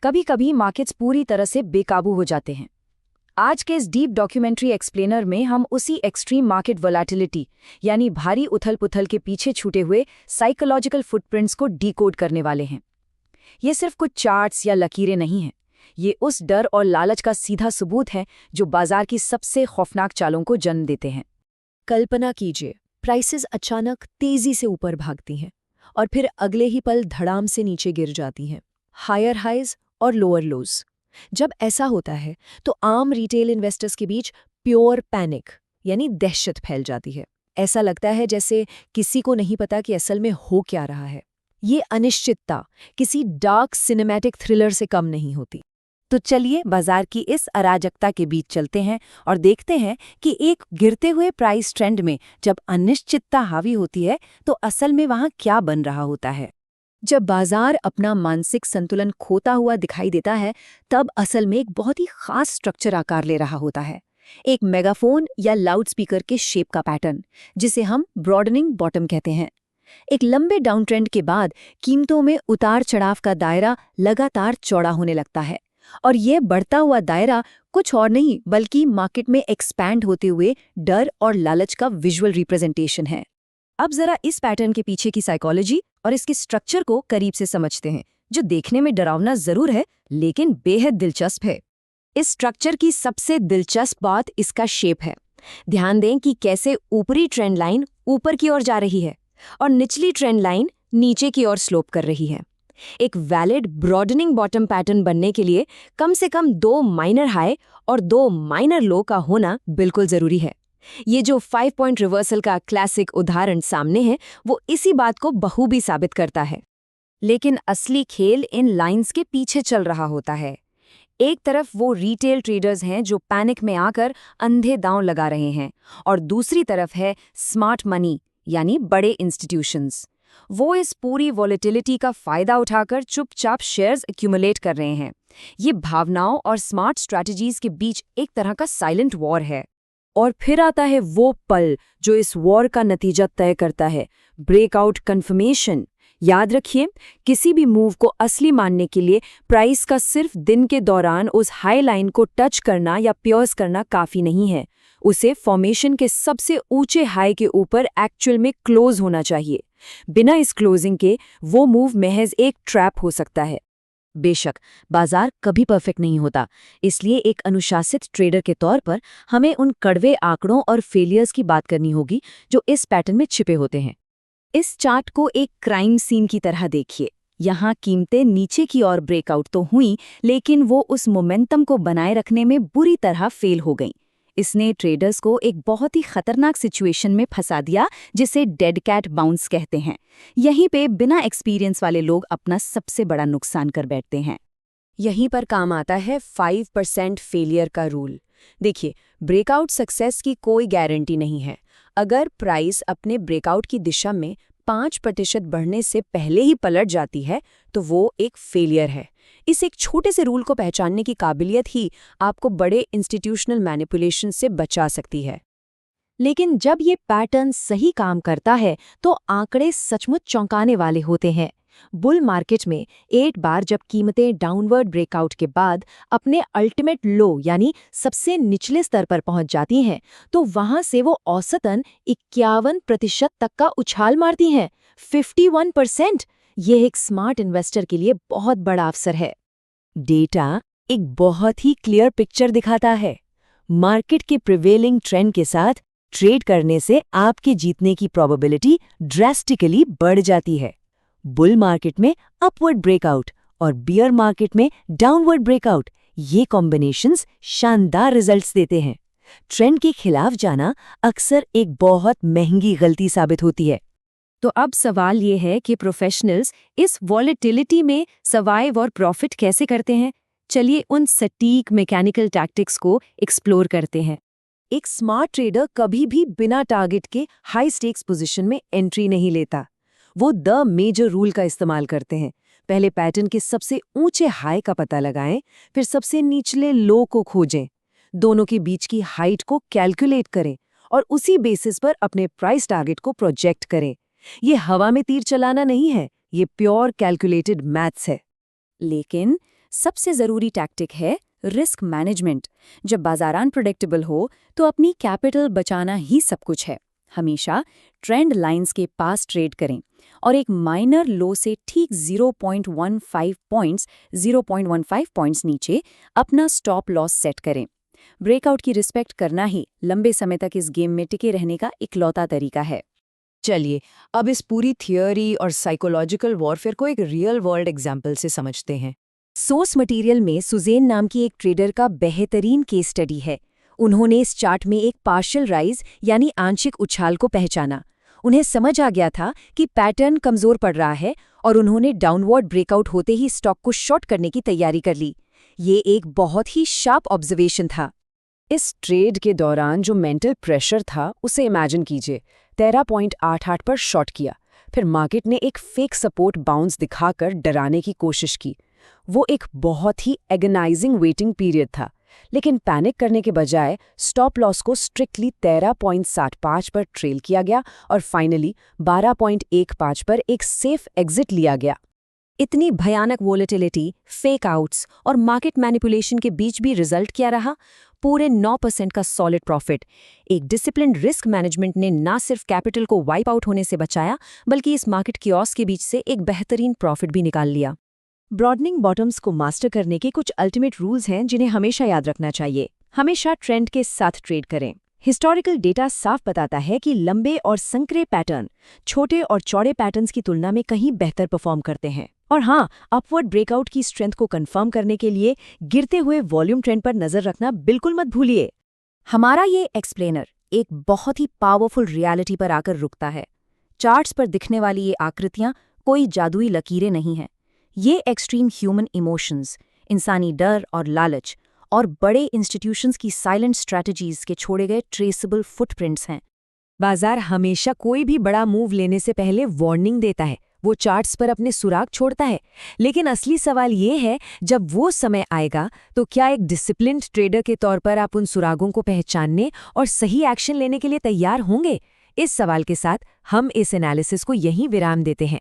कभी कभी मार्केट्स पूरी तरह से बेकाबू हो जाते हैं। आज के इस डीप डॉक्यूमेंट्री एक्सप्लेनर में हम उसी एक्सट्रीम मार्केट वोलेटिलिटी यानी भारी उथल-पुथल के पीछे छूटे हुए साइकोलॉजिकल फुटप्रिंट्स को डीकोड करने वाले हैं। ये सिर्फ कुछ चार्ट्स या लकीरें नहीं हैं, ये उस डर और लालच का सीधा सबूत है जो बाजार की सबसे खौफनाक चालों को जन्म देते हैं। कल्पना कीजिए, प्राइसेस अचानक तेजी से ऊपर भागती हैं और फिर अगले ही पल धड़ाम से नीचे गिर जाती हैं। हायर हाइज और लोअर लोज। जब ऐसा होता है तो आम रिटेल इन्वेस्टर्स के बीच प्योर पैनिक यानी दहशत फैल जाती है। ऐसा लगता है जैसे किसी को नहीं पता कि असल में हो क्या रहा है। ये अनिश्चितता किसी डार्क सिनेमैटिक थ्रिलर से कम नहीं होती। तो चलिए बाजार की इस अराजकता के बीच चलते हैं और देखते हैं कि एक गिरते हुए प्राइस ट्रेंड में जब अनिश्चितता हावी होती है तो असल में वहाँ क्या बन रहा होता है। जब बाजार अपना मानसिक संतुलन खोता हुआ दिखाई देता है, तब असल में एक बहुत ही खास स्ट्रक्चर आकार ले रहा होता है। एक मेगाफोन या लाउडस्पीकर के शेप का पैटर्न, जिसे हम ब्रॉडनिंग बॉटम कहते हैं। एक लंबे डाउन ट्रेंड के बाद कीमतों में उतार चढ़ाव का दायरा लगातार चौड़ा होने लगता है, और यह बढ़ता हुआ दायरा कुछ और नहीं बल्कि मार्केट में एक्सपैंड होते हुए डर और लालच का विजुअल रिप्रेजेंटेशन है। अब जरा इस पैटर्न के पीछे की साइकोलॉजी और इसके स्ट्रक्चर को करीब से समझते हैं, जो देखने में डरावना जरूर है लेकिन बेहद दिलचस्प है। इस स्ट्रक्चर की सबसे दिलचस्प बात इसका शेप है। ध्यान दें कि कैसे ऊपरी ट्रेंड लाइन ऊपर की ओर जा रही है और निचली ट्रेंड लाइन नीचे की ओर स्लोप कर रही है। एक वैलिड ब्रॉडनिंग बॉटम पैटर्न बनने के लिए कम से कम 2 माइनर हाई और 2 माइनर लो का होना बिल्कुल जरूरी है। ये जो 5 पॉइंट रिवर्सल का क्लासिक उदाहरण सामने है, वो इसी बात को बखूबी साबित करता है। लेकिन असली खेल इन लाइंस के पीछे चल रहा होता है। एक तरफ वो रिटेल ट्रेडर्स हैं जो पैनिक में आकर अंधे दांव लगा रहे हैं, और दूसरी तरफ है स्मार्ट मनी यानी बड़े इंस्टीट्यूशंस। वो इस पूरी वॉलेटिलिटी का फायदा उठाकर चुपचाप शेयर्स एक्यूमुलेट कर रहे हैं। ये भावनाओं और स्मार्ट स्ट्रैटेजीज के बीच एक तरह का साइलेंट वॉर है। और फिर आता है वो पल जो इस वॉर का नतीजा तय करता है, ब्रेकआउट कन्फर्मेशन। याद रखिए, किसी भी मूव को असली मानने के लिए प्राइस का सिर्फ दिन के दौरान उस हाई लाइन को टच करना या पियर्स करना काफ़ी नहीं है। उसे फॉर्मेशन के सबसे ऊंचे हाई के ऊपर एक्चुअल में क्लोज होना चाहिए। बिना इस क्लोजिंग के वो मूव महज एक ट्रैप हो सकता है। बेशक बाजार कभी परफेक्ट नहीं होता, इसलिए एक अनुशासित ट्रेडर के तौर पर हमें उन कड़वे आंकड़ों और फेलियर्स की बात करनी होगी जो इस पैटर्न में छिपे होते हैं। इस चार्ट को एक क्राइम सीन की तरह देखिए। यहाँ कीमतें नीचे की ओर ब्रेकआउट तो हुई, लेकिन वो उस मोमेंटम को बनाए रखने में बुरी तरह फेल हो गईं। इसने ट्रेडर्स को एक बहुत ही खतरनाक सिचुएशन में फंसा दिया, जिसे डेड कैट बाउंस कहते हैं। यहीं पे बिना एक्सपीरियंस वाले लोग अपना सबसे बड़ा नुकसान कर बैठते हैं। यहीं पर काम आता है 5% फेलियर का रूल। देखिए, ब्रेकआउट सक्सेस की कोई गारंटी नहीं है। अगर प्राइस अपने ब्रेकआउट की दिशा में 5% बढ़ने से पहले ही पलट जाती है तो वो एक फेलियर है। इस एक छोटे से रूल को पहचानने की काबिलियत ही आपको बड़े इंस्टीट्यूशनल मैनिपुलेशन से बचा सकती है। लेकिन जब ये पैटर्न सही काम करता है तो आंकड़े सचमुच चौंकाने वाले होते हैं। बुल मार्केट में एक बार जब कीमतें डाउनवर्ड ब्रेकआउट के बाद अपने अल्टीमेट लो यानी सबसे निचले स्तर पर पहुंच जाती हैं, तो वहां से वो औसतन 51% तक का उछाल मारती हैं। 51%! ये एक स्मार्ट इन्वेस्टर के लिए बहुत बड़ा अवसर है। डेटा एक बहुत ही क्लियर पिक्चर दिखाता है। मार्केट के प्रिवेलिंग ट्रेंड के साथ ट्रेड करने से आपके जीतने की प्रोबेबिलिटी ड्रास्टिकली बढ़ जाती है। बुल मार्केट में अपवर्ड ब्रेकआउट और बियर मार्केट में डाउनवर्ड ब्रेकआउट, ये कॉम्बिनेशंस शानदार रिजल्ट्स देते हैं। ट्रेंड के खिलाफ जाना अक्सर एक बहुत महंगी गलती साबित होती है। तो अब सवाल ये है कि प्रोफेशनल्स इस वॉलेटिलिटी में सर्वाइव और प्रॉफिट कैसे करते हैं। चलिए उन सटीक मैकेनिकल टैक्टिक्स को एक्सप्लोर करते हैं। एक स्मार्ट ट्रेडर कभी भी बिना टारगेट के हाई स्टेक्स पोजीशन में एंट्री नहीं लेता। वो द मेजर रूल का इस्तेमाल करते हैं। पहले पैटर्न के सबसे ऊंचे हाई का पता लगाएं, फिर सबसे निचले लो को खोजें, दोनों के बीच की हाइट को कैलकुलेट करें और उसी बेसिस पर अपने प्राइस टारगेट को प्रोजेक्ट करें। ये हवा में तीर चलाना नहीं है, ये प्योर कैलकुलेटेड मैथ्स है। लेकिन सबसे ज़रूरी टैक्टिक है रिस्क मैनेजमेंट। जब बाजार अनप्रेडिक्टेबल हो तो अपनी कैपिटल बचाना ही सब कुछ है। हमेशा ट्रेंड लाइंस के पास ट्रेड करें और एक माइनर लो से ठीक 0.15 पॉइंट्स नीचे अपना स्टॉप लॉस सेट करें। ब्रेकआउट की रिस्पेक्ट करना ही लंबे समय तक इस गेम में टिके रहने का इकलौता तरीका है। चलिए, अब इस पूरी थियोरी और साइकोलॉजिकल वॉरफेयर को एक रियल वर्ल्ड एग्जाम्पल से समझते हैं। सोर्स मटेरियल में सुजेन नाम की एक ट्रेडर का बेहतरीन केस स्टडी है। उन्होंने इस चार्ट में एक पार्शियल राइज यानी आंशिक उछाल को पहचाना। उन्हें समझ आ गया था कि पैटर्न कमजोर पड़ रहा है और उन्होंने डाउनवर्ड ब्रेकआउट होते ही स्टॉक को शॉर्ट करने की तैयारी कर ली। ये एक बहुत ही शार्प ऑब्जर्वेशन था। इस ट्रेड के दौरान जो मेंटल प्रेशर था उसे इमेजिन कीजिए। 13.88 पर शॉर्ट किया, फिर मार्केट ने एक फेक सपोर्ट बाउंस दिखाकर डराने की कोशिश की। वो एक बहुत ही एगनाइजिंग वेटिंग पीरियड था, लेकिन पैनिक करने के बजाय स्टॉप लॉस को स्ट्रिक्टली 13.75 पर ट्रेल किया गया और फाइनली 12.15 पर एक सेफ एग्जिट लिया गया। इतनी भयानक वोलेटिलिटी, फेक आउट्स और मार्केट मैनिपुलेशन के बीच भी रिजल्ट क्या रहा? पूरे 9% का सॉलिड प्रॉफिट। एक डिसिप्लिन्ड रिस्क मैनेजमेंट ने ना सिर्फ कैपिटल को वाइप आउट होने से बचाया, बल्कि इस मार्केट कियोस्क के बीच से एक बेहतरीन प्रॉफिट भी निकाल लिया। ब्रॉडनिंग बॉटम्स को मास्टर करने के कुछ अल्टीमेट रूल्स हैं जिन्हें हमेशा याद रखना चाहिए। हमेशा ट्रेंड के साथ ट्रेड करें। हिस्टोरिकल डेटा साफ बताता है कि लंबे और संकरे पैटर्न छोटे और चौड़े पैटर्न्स की तुलना में कहीं बेहतर परफॉर्म करते हैं। और हाँ, अपवर्ड ब्रेकआउट की स्ट्रेंथ को कंफर्म करने के लिए गिरते हुए वॉल्यूम ट्रेंड पर नजर रखना बिल्कुल मत भूलिए। हमारा ये एक्सप्लेनर एक बहुत ही पावरफुल रियलिटी पर आकर रुकता है। चार्ट्स पर दिखने वाली ये आकृतियां कोई जादुई लकीरें नहीं हैं। ये एक्सट्रीम ह्यूमन इमोशंस, इंसानी डर और लालच और बड़े इंस्टीट्यूशंस की साइलेंट स्ट्रैटेजीज के छोड़े गए ट्रेसेबल फुटप्रिंट्स हैं। बाजार हमेशा कोई भी बड़ा मूव लेने से पहले वार्निंग देता है, वो चार्ट्स पर अपने सुराग छोड़ता है। लेकिन असली सवाल ये है, जब वो समय आएगा तो क्या एक डिसिप्लिन्ड ट्रेडर के तौर पर आप उन सुरागों को पहचानने और सही एक्शन लेने के लिए तैयार होंगे? इस सवाल के साथ हम इस एनालिसिस को यहीं विराम देते हैं।